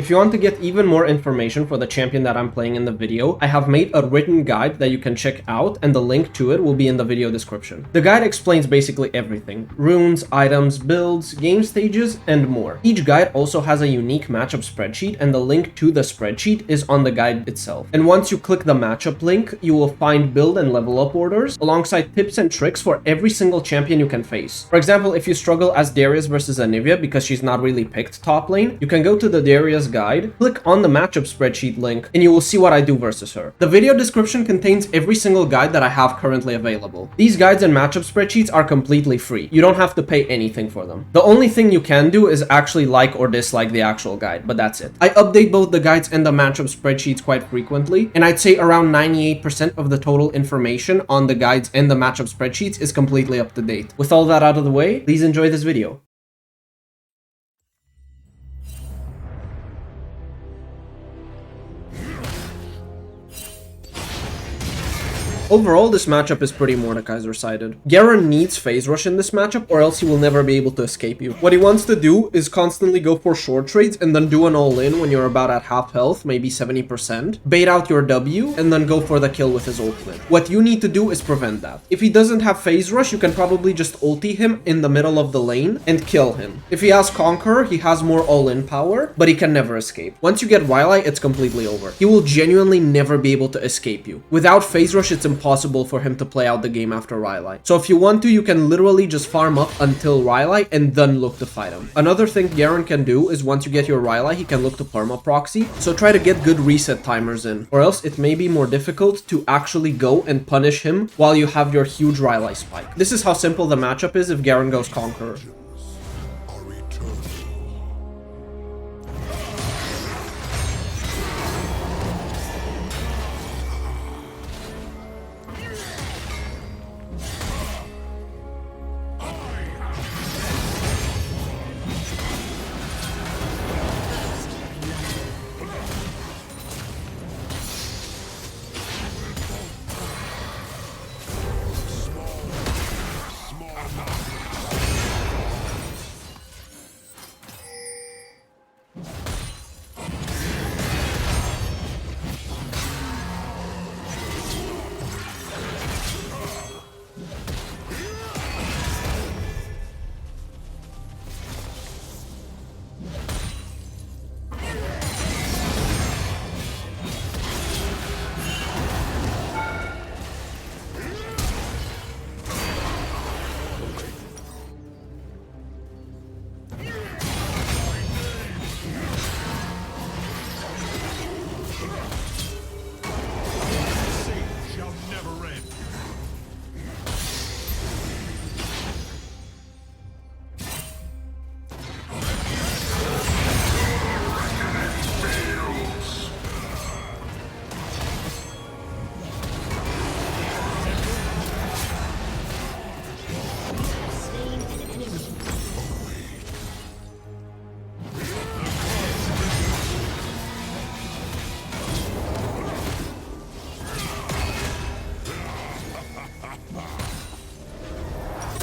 If you want to get even more information for the champion that I'm playing in the video, I have made a written guide that you can check out, and the link to it will be in the video description. The guide explains basically everything: runes, items, builds, game stages, and more. Each guide also has a unique matchup spreadsheet, and the link to the spreadsheet is on the guide itself. And once you click the matchup link, you will find build and level up orders, alongside tips and tricks for every single champion you can face. For example, if you struggle as Darius versus Anivia because she's not really picked top lane, you can go to the Darius guide, click on the matchup spreadsheet link, and you will see what I do versus her. The video description contains every single guide that I have currently available. These guides and matchup spreadsheets are completely free. You don't have to pay anything for them. The only thing you can do is actually like or dislike the actual guide, but that's it. I update both the guides and the matchup spreadsheets quite frequently, and I'd say around 98% of the total information on the guides and the matchup spreadsheets is completely up to date. With all that out of the way, please enjoy this video. Overall, this matchup is pretty Mordekaiser-sided. Garen needs phase rush in this matchup, or else he will never be able to escape you. What he wants to do is constantly go for short trades and then do an all-in when you're about at half health, maybe 70%, bait out your W, and then go for the kill with his ultimate. What you need to do is prevent that. If he doesn't have phase rush, you can probably just ulti him in the middle of the lane and kill him. If he has Conqueror, he has more all-in power, but he can never escape. Once you get Rylai, it's completely over. He will genuinely never be able to escape you. Without phase rush, it's impossible for him to play out the game after Rylai. So if you want to, you can literally just farm up until Rylai and then look to fight him. Another thing Garen can do is once you get your Rylai, he can look to perma proxy, so try to get good reset timers in, or else it may be more difficult to actually go and punish him while you have your huge Rylai spike. This is how simple the matchup is if Garen goes Conqueror.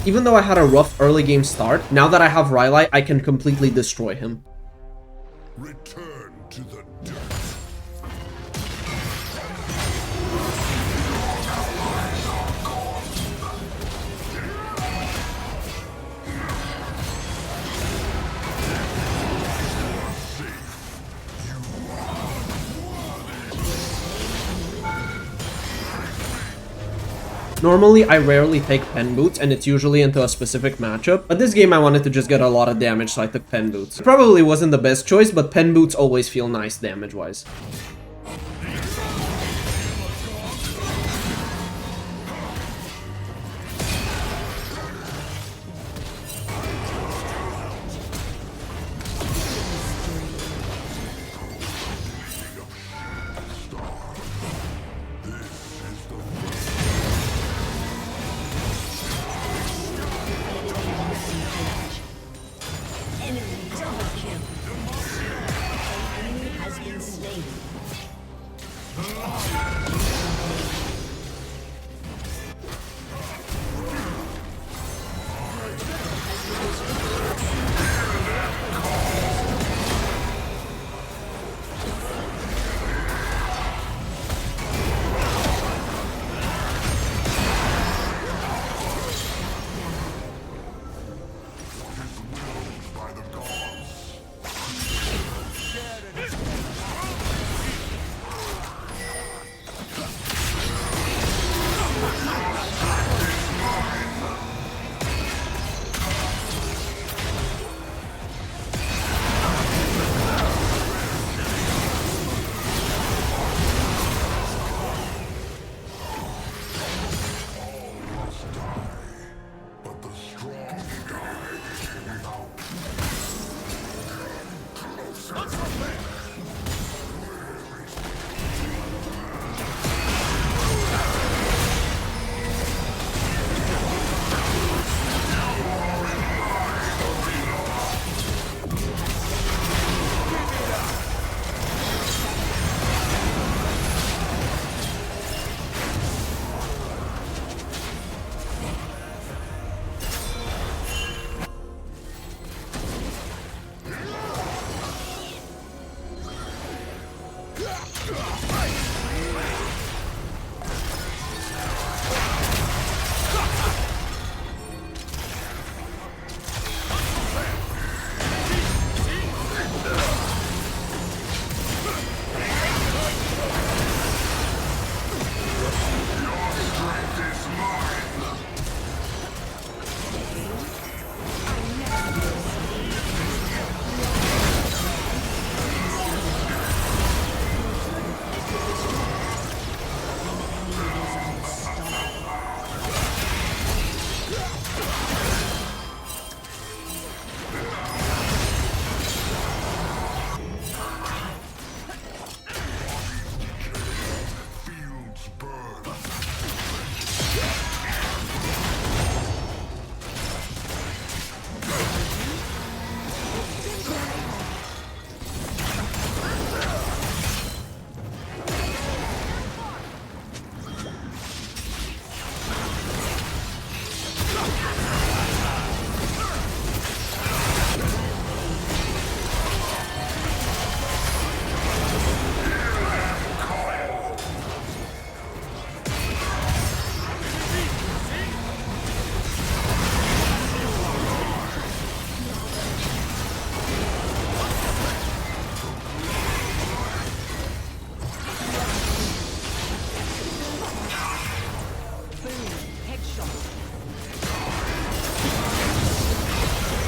Even though I had a rough early game start, now that I have Rylai, I can completely destroy him. Return to the dirt. Normally, I rarely take pen boots, and it's usually into a specific matchup, but this game I wanted to just get a lot of damage, so I took pen boots. It probably wasn't the best choice, but pen boots always feel nice damage-wise.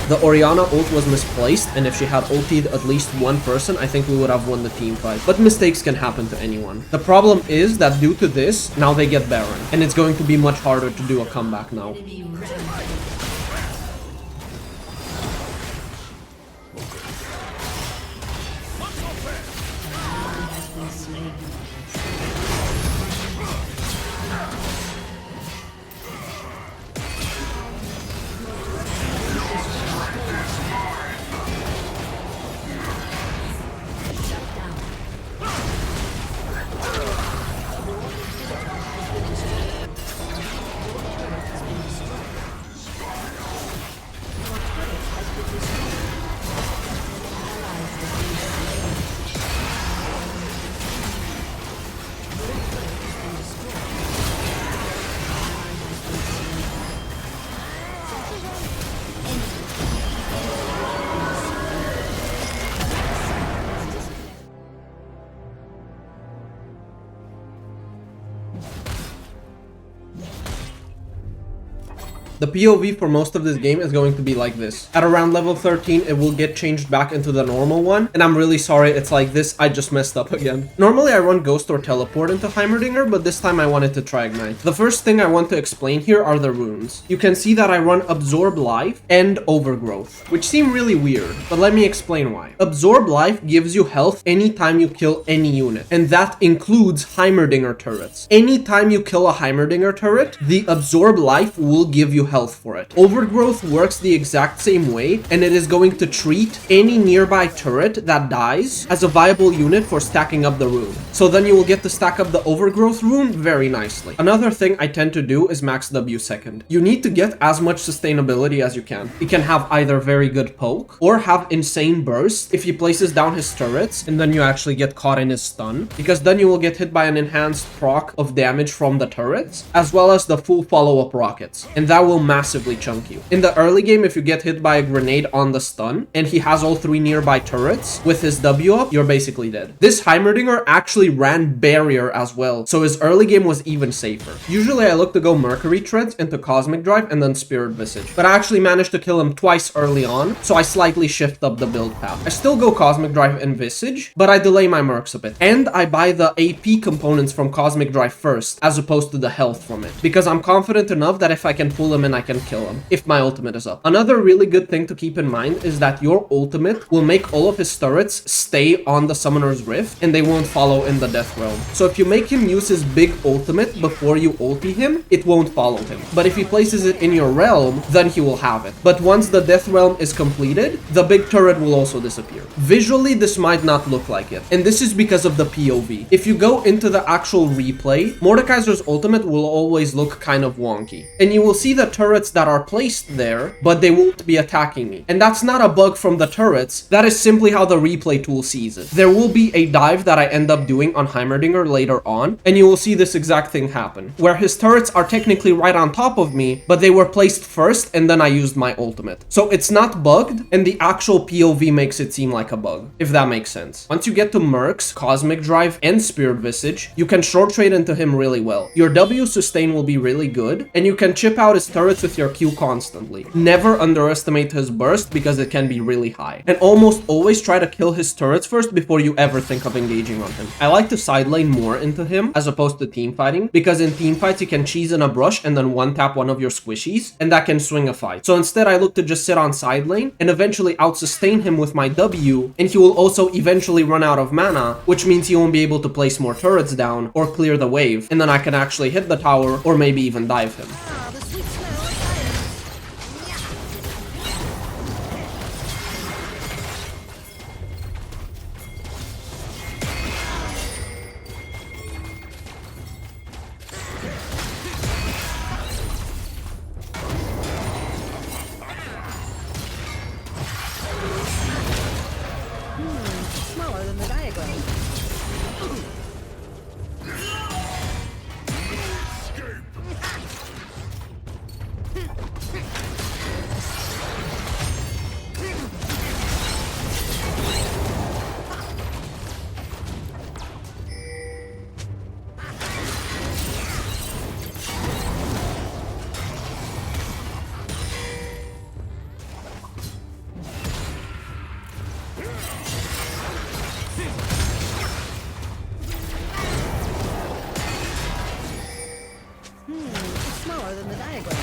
The Orianna ult was misplaced, and if she had ultied at least one person, I think we would have won the team fight. But mistakes can happen to anyone. The problem is that due to this, now they get Baron, and it's going to be much harder to do a comeback now. The POV for most of this game is going to be like this. At around level 13, it will get changed back into the normal one, and I'm really sorry it's like this. I just messed up again. Normally I run Ghost or Teleport into Heimerdinger, but this time I wanted to try Ignite. The first thing I want to explain here are the runes. You can see that I run Absorb Life and Overgrowth, which seem really weird, but let me explain why. Absorb Life gives you health anytime you kill any unit, and that includes Heimerdinger turrets. Anytime you kill a Heimerdinger turret, the Absorb Life will give you health for it. Overgrowth works the exact same way, and it is going to treat any nearby turret that dies as a viable unit for stacking up the rune. So then you will get to stack up the Overgrowth rune very nicely. Another thing I tend to do is max W second. You need to get as much sustainability as you can. He can have either very good poke or have insane burst if he places down his turrets, and then you actually get caught in his stun, because then you will get hit by an enhanced proc of damage from the turrets, as well as the full follow-up rockets, and that will massively chunk you. In the early game, if you get hit by a grenade on the stun and he has all 3 nearby turrets with his W up, you're basically dead. This Heimerdinger actually ran barrier as well, so his early game was even safer. Usually I look to go Mercury Treads into Cosmic Drive and then Spirit Visage, but I actually managed to kill him twice early on, so I slightly shift up the build path. I still go Cosmic Drive and Visage, but I delay my Mercs a bit, and I buy the AP components from Cosmic Drive first as opposed to the health from it, because I'm confident enough that if I can pull him in, I can kill him if my ultimate is up. Another really good thing to keep in mind is that your ultimate will make all of his turrets stay on the Summoner's Rift and they won't follow in the Death Realm. So if you make him use his big ultimate before you ulti him, it won't follow him. But if he places it in your realm, then he will have it. But once the Death Realm is completed, the big turret will also disappear. Visually, this might not look like it, and this is because of the POV. If you go into the actual replay, Mordekaiser's ultimate will always look kind of wonky, and you will see the turrets that are placed there, but they won't be attacking me. And that's not a bug from the turrets, that is simply how the replay tool sees it. There will be a dive that I end up doing on Heimerdinger later on, and you will see this exact thing happen, where his turrets are technically right on top of me, but they were placed first and then I used my ultimate. So it's not bugged, and the actual POV makes it seem like a bug, if that makes sense. Once you get to Mercs, Cosmic Drive, and Spirit Visage, you can short trade into him really well. Your W sustain will be really good, and you can chip out his turrets with your Q constantly. Never underestimate his burst because it can be really high. And almost always try to kill his turrets first before you ever think of engaging on him. I like to side lane more into him as opposed to team fighting, because in team fights you can cheese in a brush and then one tap one of your squishies, and that can swing a fight. So instead I look to just sit on side lane and eventually out sustain him with my W, and he will also eventually run out of mana, which means he won't be able to place more turrets down or clear the wave, and then I can actually hit the tower or maybe even dive him. Smaller than the diagram. Smaller than the diagram.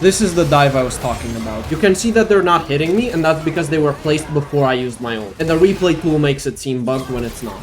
This is the dive I was talking about. You can see that they're not hitting me, and that's because they were placed before I used my ult. And the replay tool makes it seem bugged when it's not.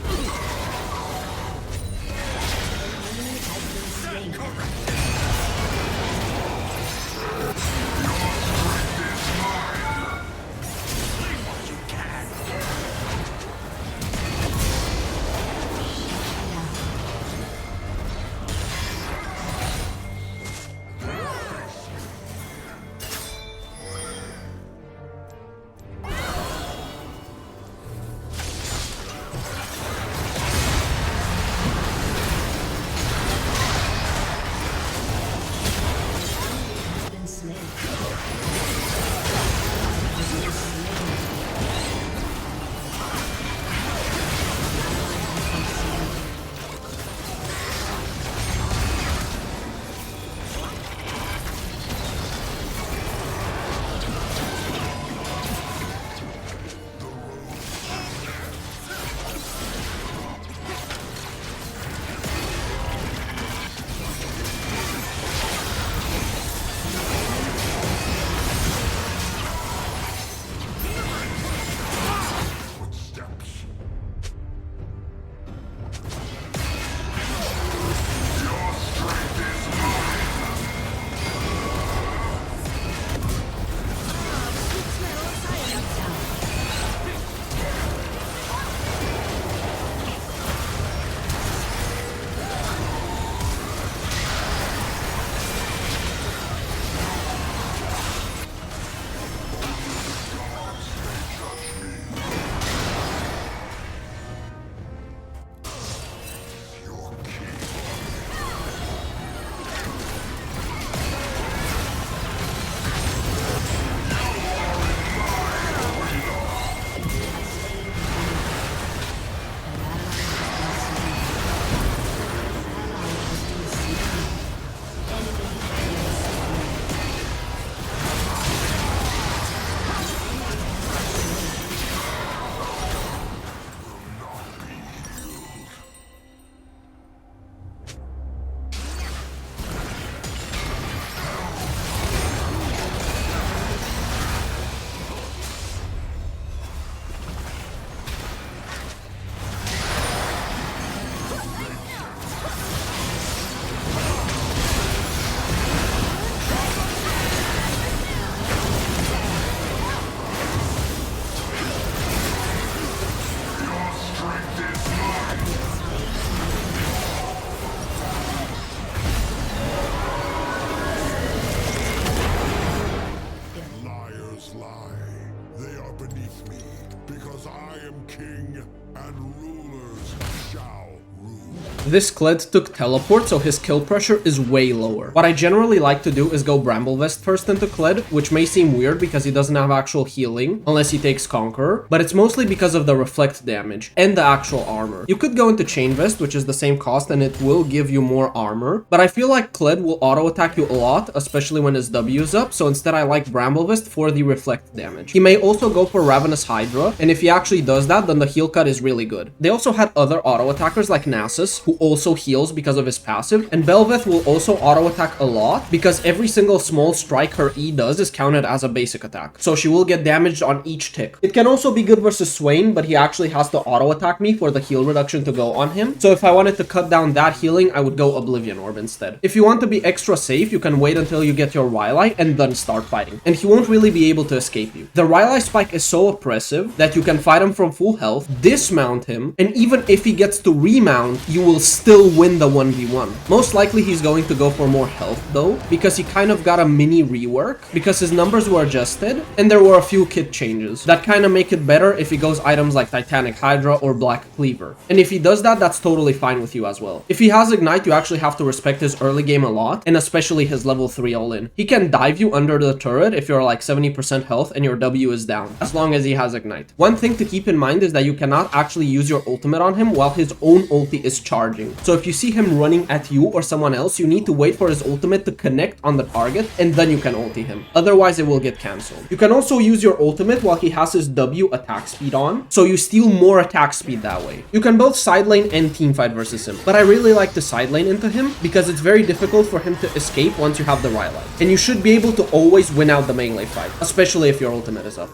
because I am king, and rulers shall rule. This Kled took teleport, so his kill pressure is way lower. What I generally like to do is go Bramble Vest first into Kled, which may seem weird because he doesn't have actual healing, unless he takes Conqueror, but it's mostly because of the reflect damage and the actual armor. You could go into Chain Vest, which is the same cost, and it will give you more armor, but I feel like Kled will auto-attack you a lot, especially when his W is up, so instead I like Bramble Vest for the reflect damage. He may also go for Ravenous Hydra, and if he actually does that, then the heal cut is really good. They also had other auto-attackers like Nasus, who also heals because of his passive, and Belveth will also auto-attack a lot because every single small strike her E does is counted as a basic attack, so she will get damaged on each tick. It can also be good versus Swain, but he actually has to auto-attack me for the heal reduction to go on him, so if I wanted to cut down that healing, I would go Oblivion Orb instead. If you want to be extra safe, you can wait until you get your Rylai and then start fighting, and he won't really be able to escape you. The Rylai spike is so oppressive that you can fight him from full health, dismount him, and even if he gets to remount, you will still win the 1v1. Most likely he's going to go for more health though, because he kind of got a mini rework, because his numbers were adjusted, and there were a few kit changes that kind of make it better if he goes items like Titanic Hydra or Black Cleaver. And if he does that, that's totally fine with you as well. If he has Ignite, you actually have to respect his early game a lot, and especially his level 3 all-in. He can dive you under the turret if you're like 70% health and your W is down, as long as he has Ignite. One thing to keep in mind is that you cannot actually use your ultimate on him while his own ulti is charging. So if you see him running at you or someone else, you need to wait for his ultimate to connect on the target, and then you can ulti him. Otherwise, it will get cancelled. You can also use your ultimate while he has his W attack speed on, so you steal more attack speed that way. You can both side lane and teamfight versus him, but I really like to side lane into him because it's very difficult for him to escape once you have the Rylai. And you should be able to always win out the melee fight, especially if your ultimate is up.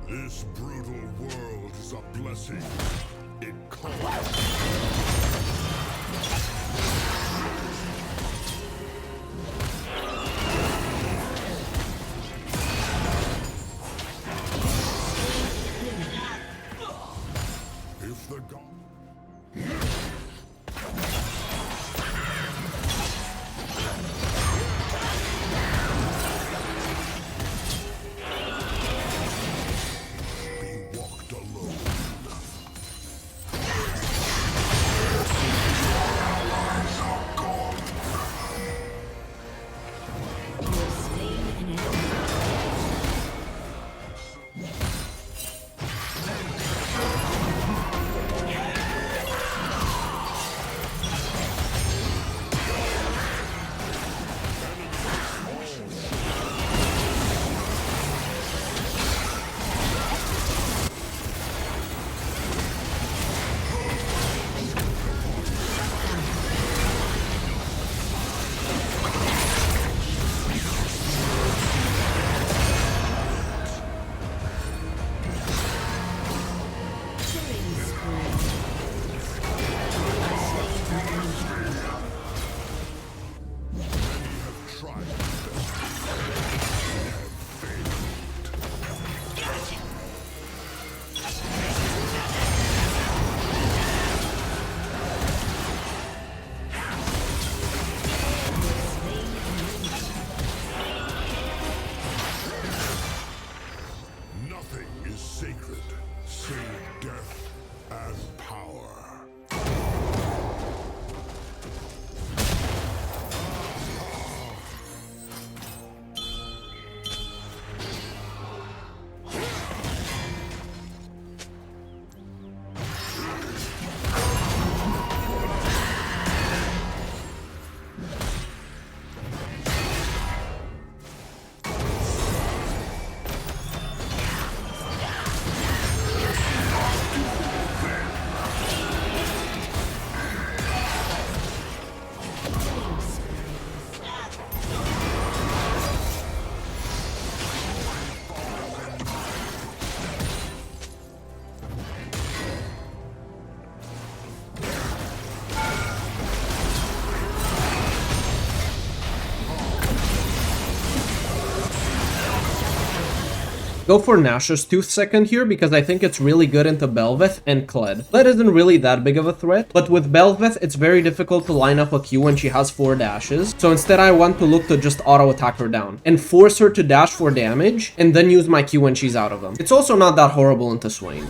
This brutal world is a blessing. It calls. If the god be walked alone. Nothing is sacred, save death and power. Go for Nash's Tooth second here because I think it's really good into Bel'Veth and Kled. Kled isn't really that big of a threat, but with Bel'Veth, it's very difficult to line up a Q when she has 4 dashes. So instead, I want to look to just auto-attack her down and force her to dash for damage and then use my Q when she's out of them. It's also not that horrible into Swain.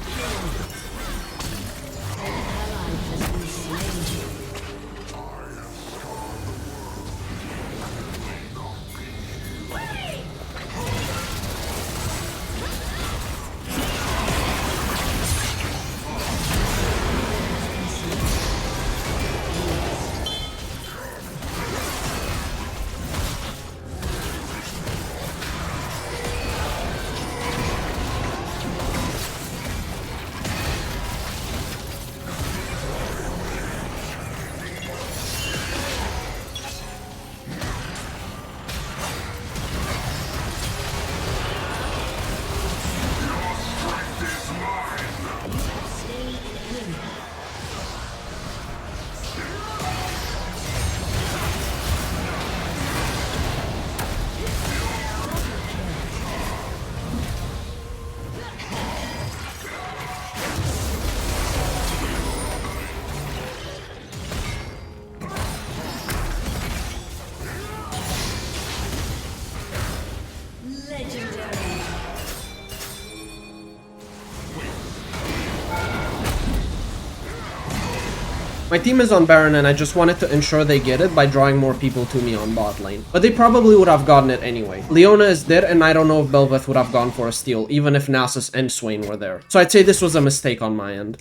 My team is on Baron and I just wanted to ensure they get it by drawing more people to me on bot lane. But they probably would have gotten it anyway. Leona is dead and I don't know if Bel'Veth would have gone for a steal, even if Nasus and Swain were there. So I'd say this was a mistake on my end.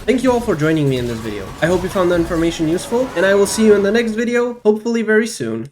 Thank you all for joining me in this video. I hope you found the information useful, and I will see you in the next video, hopefully very soon.